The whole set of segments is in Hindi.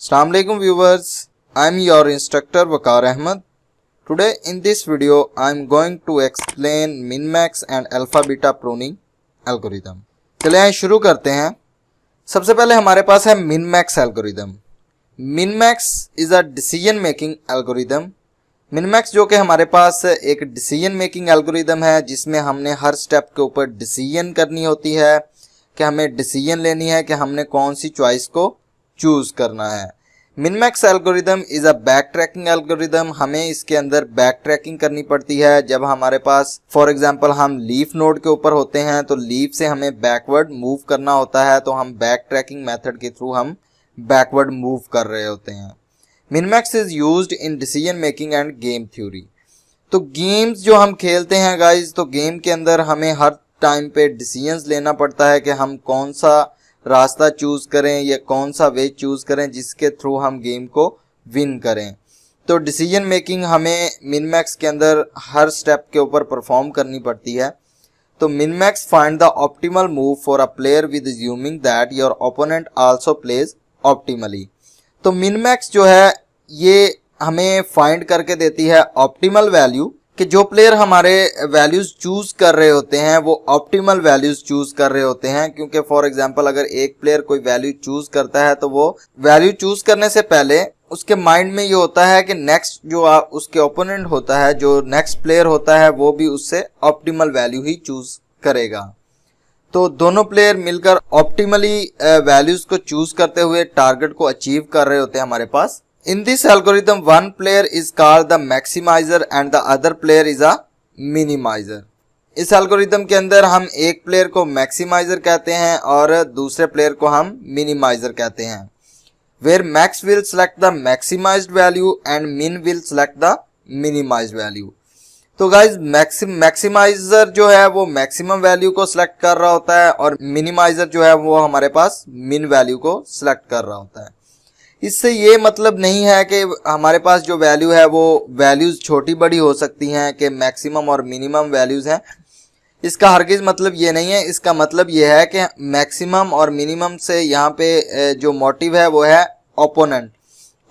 Assalamu alaikum viewers, I am your instructor Waqar Ahmed. Today in this video I am going to explain min-max and alpha-beta pruning algorithm. चलिए आइए शुरू करते हैं। सबसे पहले हमारे पास है min-max algorithm. min-max is a decision making algorithm. min-max जो कि हमारे पास एक decision making algorithm है जिसमें हमने हर स्टेप के ऊपर decision करनी होती है कि हमें decision लेनी है कि हमने कौन सी चॉइस को चूज करना है। min-max algorithm is a back tracking algorithm. हमें इसके अंदर बैक ट्रैकिंग करनी पड़ती है। जब हमारे पास फॉर एग्जांपल हम लीफ नोड के ऊपर होते हैं तो लीफ से हमें बैकवर्ड मूव करना होता है, तो हम बैक ट्रैकिंग मेथड के थ्रू हम बैकवर्ड मूव कर रहे होते हैं। min-max is used in decision making end game theory. तो गेम्स जो हम खेलते हैं गाइज, तो गेम के अंदर हमें हर टाइम पे डिसीजंस लेना पड़ता है कि हम कौन सा रास्ता चूज करें या कौन सा वे चूज करें जिसके थ्रू हम गेम को विन करें। तो डिसीजन मेकिंग हमें min-max के अंदर हर स्टेप के ऊपर परफॉर्म करनी पड़ती है। तो min-max find the optimal move for a player with assuming that your opponent also plays optimally. तो min-max जो है ये हमें फाइंड करके देती है ऑप्टिमल वैल्यू कि जो प्लेयर हमारे वैल्यूज चूज कर रहे होते हैं वो ऑप्टिमल वैल्यूज चूज कर रहे होते हैं। क्योंकि फॉर एग्जांपल अगर एक प्लेयर कोई वैल्यू चूज करता है तो वो वैल्यू चूज करने से पहले उसके माइंड में ये होता है कि नेक्स्ट जो उसके ओपोनेंट होता है, जो नेक्स्ट प्लेयर होता है, वो भी उससे ऑप्टिमल वैल्यू ही चूज करेगा। तो दोनों प्लेयर मिलकर ऑप्टिमली वैल्यूज को चूज करते हुए टारगेट को अचीव कर रहे होते हैं हमारे पास। In this algorithm, one player is called the maximizer and the other player is a minimizer. इस एल्गोरिथम के अंदर हम एक प्लेयर को मैक्सिमाइजर कहते हैं और दूसरे प्लेयर को हम मिनिमाइजर कहते हैं। Where max will select the maximized value and min will select the minimized value. तो गाइज मैक्सिमाइजर जो है वो मैक्सिमम वैल्यू को सिलेक्ट कर रहा होता है और मिनिमाइजर जो है वो हमारे पास मिन वैल्यू को सिलेक्ट कर रहा होता है। इससे ये मतलब नहीं है कि हमारे पास जो वैल्यू है वो वैल्यूज छोटी बड़ी हो सकती हैं कि मैक्सिमम और मिनिमम वैल्यूज हैं। इसका हरगिज मतलब ये नहीं है। इसका मतलब ये है कि मैक्सिमम और मिनिमम से यहाँ पे जो मोटिव है वो है ओपोनेंट,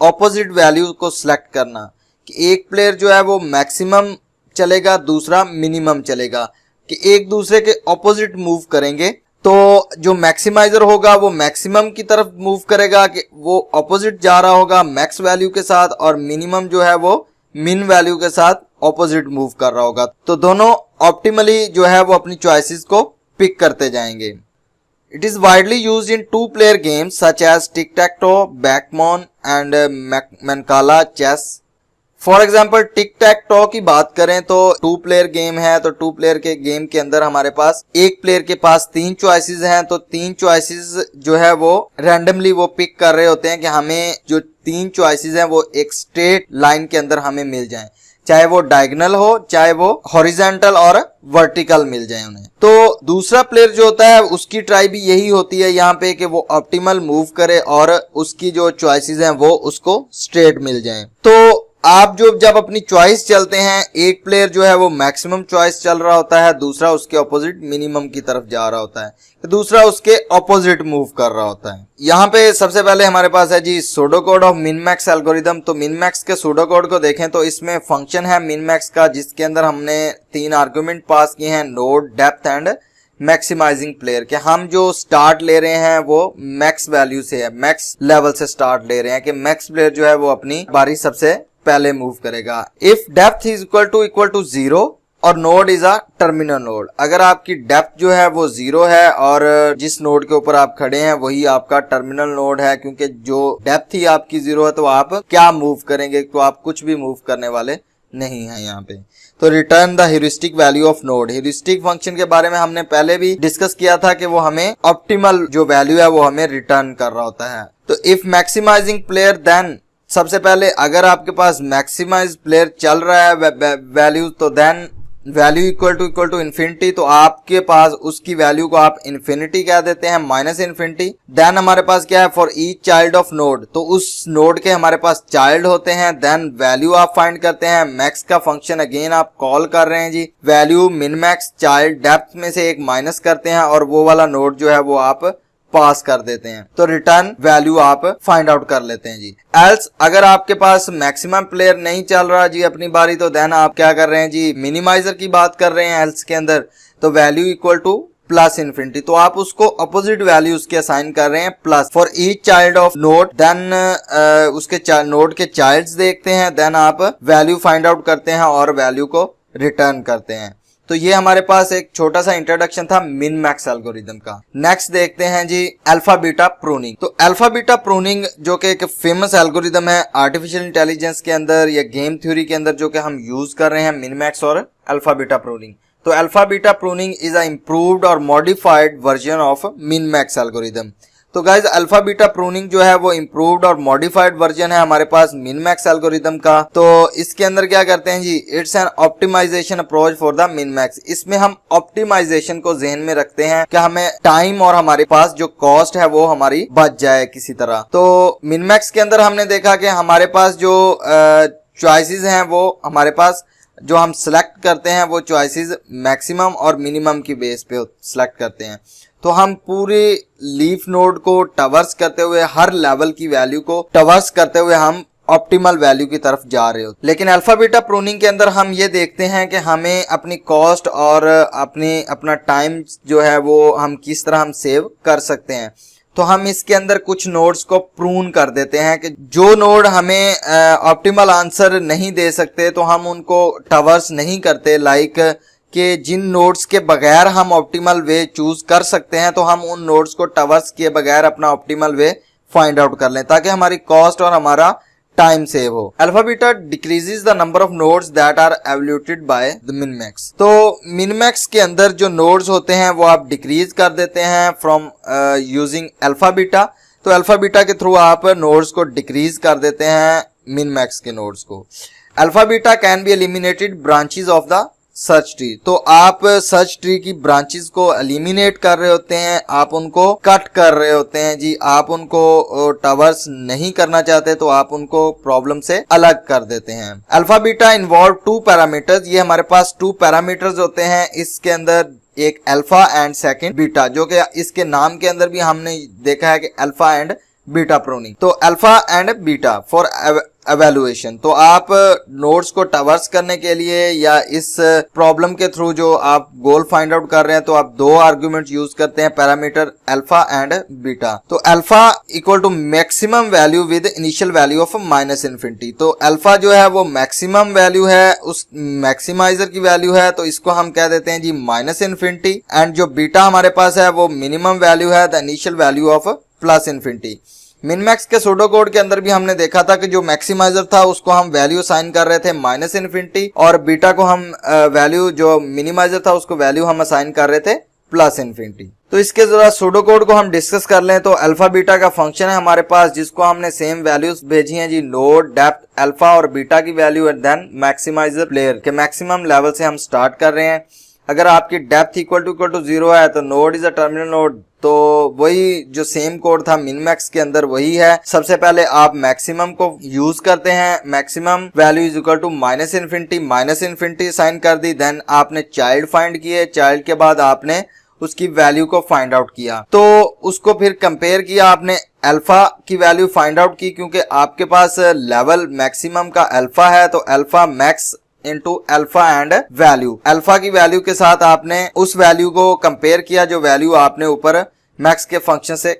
ऑपोजिट वैल्यू को सिलेक्ट करना। कि एक प्लेयर जो है वो मैक्सिमम चलेगा, दूसरा मिनिमम चलेगा, कि एक दूसरे के ऑपोजिट मूव करेंगे। तो जो मैक्सिमाइजर होगा वो मैक्सिमम की तरफ मूव करेगा कि वो ऑपोजिट जा रहा होगा मैक्स वैल्यू के साथ, और मिनिमम जो है वो मिन वैल्यू के साथ ऑपोजिट मूव कर रहा होगा। तो दोनों ऑप्टिमली जो है वो अपनी चॉइसेस को पिक करते जाएंगे। It is widely used in two player games such as tic tac toe, backgammon and mancala chess. For example tic tac toe की बात करें तो टू प्लेयर गेम है। तो टू प्लेयर के गेम के अंदर हमारे पास एक प्लेयर के पास तीन चॉइसेस हैं। तो तीन चॉइसेस जो है वो रैंडमली वो पिक कर रहे होते हैं कि हमें जो तीन चॉइसेस हैं वो एक स्ट्रेट लाइन के अंदर हमें मिल जाएं, चाहे वो डायगोनल हो, चाहे वो हॉरिजॉन्टल और वर्टिकल मिल जाए उन्हें। तो दूसरा प्लेयर जो होता है उसकी ट्राई भी यही होती है यहाँ पे कि वो ऑप्टिमल मूव करे और उसकी जो चॉइसेस हैं वो उसको स्ट्रेट मिल जाएं। तो आप जब अपनी चॉइस चलते हैं, एक प्लेयर जो है वो मैक्सिमम चॉइस चल रहा होता है, दूसरा उसके ऑपोजिट मिनिमम की तरफ जा रहा होता है, तो दूसरा उसके ऑपोजिट मूव कर रहा होता है। यहाँ पे सबसे पहले हमारे पास है जी pseudo code of min-max algorithm. तो min-max के सूडो कोड को देखें तो इसमें फंक्शन है min-max का जिसके अंदर हमने तीन आर्गुमेंट पास किए हैं, node, depth and maximising player के। हम जो स्टार्ट ले रहे हैं वो मैक्स वैल्यू से है, मैक्स लेवल से स्टार्ट ले रहे हैं कि मैक्स प्लेयर जो है वो अपनी बारी सबसे पहले मूव करेगा। If depth is equal to 0 और node is a terminal node. अगर आपकी डेप्थ जो है वो 0 है और जिस नोड के ऊपर आप खड़े हैं वही आपका टर्मिनल नोड है, क्योंकि जो डेप्थ ही आपकी 0 है तो आप क्या मूव करेंगे, तो आप कुछ भी मूव करने वाले नहीं है यहाँ पे। तो return the heuristic value of node. Heuristic function के बारे में हमने पहले भी डिस्कस किया था कि वो हमें ऑप्टिमल जो वैल्यू है वो हमें रिटर्न कर रहा होता है। तो इफ मैक्सिमाइजिंग प्लेयर देन, सबसे पहले अगर आपके पास मैक्सिमाइज प्लेयर चल रहा है वैल्यू, तो then value equal to infinity. तो आपके पास उसकी वैल्यू को आप इन्फिनिटी कह देते हैं, माइनस इन्फिनिटी। देन हमारे पास क्या है, for each child of node. तो उस नोड के हमारे पास चाइल्ड होते हैं। देन वैल्यू आप फाइंड करते हैं, मैक्स का फंक्शन अगेन आप कॉल कर रहे हैं जी, value min max child depth में से एक माइनस करते हैं और वो वाला नोड जो है वो आप पास कर देते हैं, तो रिटर्न वैल्यू आप फाइंड आउट कर लेते हैं जी। एल्स अगर आपके पास मैक्सिमम प्लेयर नहीं चल रहा जी अपनी बारी, तो देन आप क्या कर रहे हैं जी, मिनिमाइजर की बात कर रहे हैं एल्स के अंदर, तो value equal two plus infinity, तो आप उसको अपोजिट वैल्यू उसके असाइन कर रहे हैं plus for each child of node, then उसके नोड के चाइल्ड्स देखते हैं, देन आप वैल्यू फाइंड आउट करते हैं और वैल्यू को रिटर्न करते हैं। तो ये हमारे पास एक छोटा सा इंट्रोडक्शन था मिन मैक्स एल्गोरिदम का। नेक्स्ट देखते हैं जी अल्फा बीटा प्रूनिंग। तो अल्फा बीटा प्रूनिंग जो कि एक फेमस एल्गोरिदम है आर्टिफिशियल इंटेलिजेंस के अंदर या गेम थ्योरी के अंदर, जो कि हम यूज कर रहे हैं मिन मैक्स और अल्फा बीटा प्रूनिंग। तो alpha beta pruning is a improved और modified version of min max algorithm. तो गाइज अल्फा बीटा प्रूनिंग जो है वो इम्प्रूव्ड और मॉडिफाइड वर्जन है हमारे पास मिन मैक्स एल्गोरिदम का। तो इसके अंदर क्या करते हैं जी, it's an optimisation approach for the min max. इसमें हम ऑप्टिमाइजेशन को ज़हन में रखते हैं कि हमें टाइम और हमारे पास जो कॉस्ट है वो हमारी बच जाए किसी तरह। तो मिन मैक्स के अंदर हमने देखा कि हमारे पास जो चॉइसेस हैं वो हमारे पास जो हम सिलेक्ट करते हैं वो चॉइसेस मैक्सिमम और मिनिमम की बेस पे सिलेक्ट करते हैं। तो हम पूरे लीफ नोड को ट्रैवर्स करते हुए, हर लेवल की वैल्यू को ट्रैवर्स करते हुए हम ऑप्टिमल वैल्यू की तरफ जा रहे हो। लेकिन अल्फा बीटा प्रूनिंग के अंदर हम ये देखते हैं कि हमें अपनी कॉस्ट और अपना टाइम जो है वो हम किस तरह हम सेव कर सकते हैं। तो हम इसके अंदर कुछ नोड्स को प्रून कर देते हैं कि जो नोड हमें ऑप्टिमल आंसर नहीं दे सकते तो हम उनको ट्रैवर्स नहीं करते, लाइक कि जिन नोड्स के बगैर हम ऑप्टिमल वे चूज कर सकते हैं तो हम उन नोड्स को ट्रैवर्स किए बगैर अपना ऑप्टिमल वे फाइंड आउट कर लें ताकि हमारी कॉस्ट और हमारा टाइम सेव हो। Alpha beta decreases the number of nodes that are evaluated by the min max. तो मिन मैक्स के अंदर जो नोड्स होते हैं वो आप डिक्रीज कर देते हैं फ्रॉम यूजिंग अल्फा बीटा। तो अल्फा बीटा के थ्रू आप नोड्स को डिक्रीज कर देते हैं मिन मैक्स के नोड्स को। Alpha beta can be eliminated branches of the search tree. तो आप सर्च ट्री की ब्रांचेस को एलिमिनेट कर रहे होते हैं, आप उनको कट कर रहे होते हैं जी, आप उनको ट्रैवर्स नहीं करना चाहते तो आप उनको प्रॉब्लम से अलग कर देते हैं। Alpha beta involve two parameters. ये हमारे पास टू पैरामीटर्स होते हैं इसके अंदर, एक अल्फा एंड सेकंड बीटा, जो कि इसके नाम के अंदर भी हमने देखा है कि अल्फा एंड बीटा प्रूनिंग। तो alpha and beta for evaluation. तो आप नोड्स को ट्रैवर्स करने के लिए या इस प्रॉब्लम के थ्रू जो आप गोल फाइंड आउट कर रहे हैं तो आप दो आर्गुमेंट यूज करते हैं, पैरामीटर अल्फा एंड बीटा। तो alpha equal to maximum value with initial value of minus infinity. तो अल्फा जो है वो मैक्सिमम वैल्यू है, उस मैक्सिमाइजर की वैल्यू है, तो इसको हम कह देते हैं जी माइनस इन्फिनिटी। एंड जो बीटा हमारे पास है वो मिनिमम वैल्यू है, the initial value of plus infinity. Minmax के सूडो कोड के अंदर भी हमने देखा था कि जो मैक्सिमाइजर था उसको हम वैल्यू असाइन कर रहे थे माइनस इन्फिनिटी, और बीटा को हम वैल्यू जो मिनिमाइजर था उसको वैल्यू हम असाइन कर रहे थे प्लस इन्फिनिटी। तो इसके जरा सूडो कोड को हम डिस्कस कर लें। तो अल्फा बीटा का फंक्शन है हमारे पास जिसको हमने सेम वैल्यूज भेजी हैं जी, नोड, डेप्थ, अल्फा और बीटा की value and then maximiser player के मैक्सिमम लेवल से हम स्टार्ट कर रहे हैं। अगर आपकी डेप्थ इक्वल टू 0 है तो node is a terminal node, तो वही जो सेम कोड था मिनमैक्स के अंदर वही है। सबसे पहले आप मैक्सिमम को यूज करते हैं, maximum value is equal to minus infinity sign कर दी। देन आपने चाइल्ड फाइंड किए, चाइल्ड के बाद आपने उसकी वैल्यू को फाइंड आउट किया, तो उसको फिर कंपेयर किया, आपने अल्फा की वैल्यू फाइंड आउट की क्योंकि आपके पास लेवल मैक्सिमम का अल्फा है, तो alpha max into alpha and value, alpha की वैल्यू के साथ आपने उस वैल्यू को कंपेयर किया जो वैल्यू आपने ऊपर मैक्स के फंक्शन से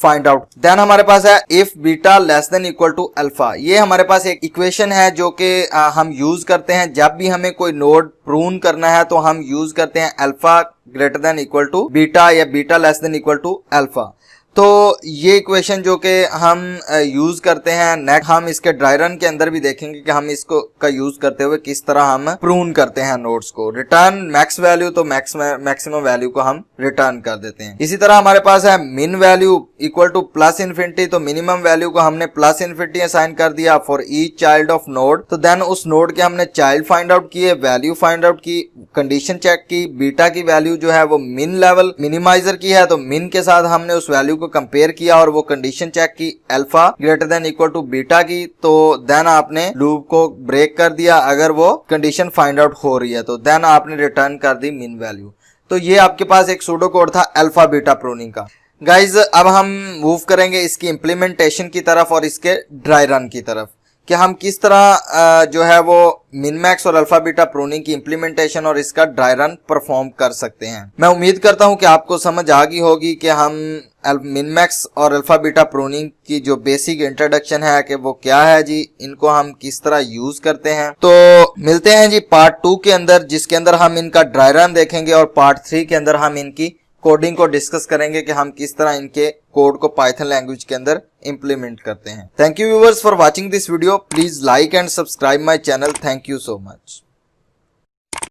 फाइंड आउट। देन हमारे पास है if beta less than equal to alpha. ये हमारे पास एक इक्वेशन है जो कि हम यूज करते हैं जब भी हमें कोई नोड प्रून करना है, तो हम यूज करते हैं alpha greater than equal to beta या beta less than equal to alpha. तो ये इक्वेशन जो कि हम यूज करते हैं, नेक्स्ट हम इसके ड्राई रन के अंदर भी देखेंगे कि हम इसको का यूज करते हुए किस तरह हम प्रून करते हैं नोड्स को। रिटर्न मैक्स वैल्यू, तो मैक्सिमम वैल्यू को हम रिटर्न कर देते हैं। इसी तरह हमारे पास है मिन value equal two plus infinity, तो मिनिमम वैल्यू को हमने प्लस इन्फिनिटी असाइन कर दिया for each child of node. तो देन उस नोड के हमने चाइल्ड फाइंड आउट किए, वैल्यू फाइंड आउट की, कंडीशन चेक की। बीटा की वैल्यू जो है वो मिन लेवल मिनिमाइजर की है, तो मिन के साथ हमने उस वैल्यू को कंपेयर किया और वो कंडीशन चेक की alpha greater than equal to beta की, तो देन आपने लूप को ब्रेक कर दिया। अगर वो कंडीशन फाइंड आउट हो रही है तो देन आपने रिटर्न कर दी मिन वैल्यू। तो ये आपके पास एक सूडो कोड था अल्फा बीटा प्रूनिंग का। गाइज अब हम मूव करेंगे इसकी इम्प्लीमेंटेशन की तरफ और इसके ड्राई रन की तरफ कि हम किस तरह जो है वो मिनमैक्स और अल्फा बीटा प्रूनिंग की इम्प्लीमेंटेशन और इसका ड्राई रन परफॉर्म कर सकते हैं। मैं उम्मीद करता हूं कि आपको समझ आ गई होगी कि हम मिनमैक्स और अल्फा बीटा प्रूनिंग की जो बेसिक इंट्रोडक्शन है कि वो क्या है जी, इनको हम किस तरह यूज करते हैं। तो मिलते हैं जी पार्ट 2 के अंदर, जिसके अंदर हम इनका ड्राई रन देखेंगे और पार्ट 3 के अंदर हम इनकी कोडिंग को डिस्कस करेंगे कि हम किस तरह इनके कोड को पाइथन लैंग्वेज के अंदर इंप्लीमेंट करते हैं। Thank you viewers for watching this video. Please like and subscribe my channel. Thank you so much.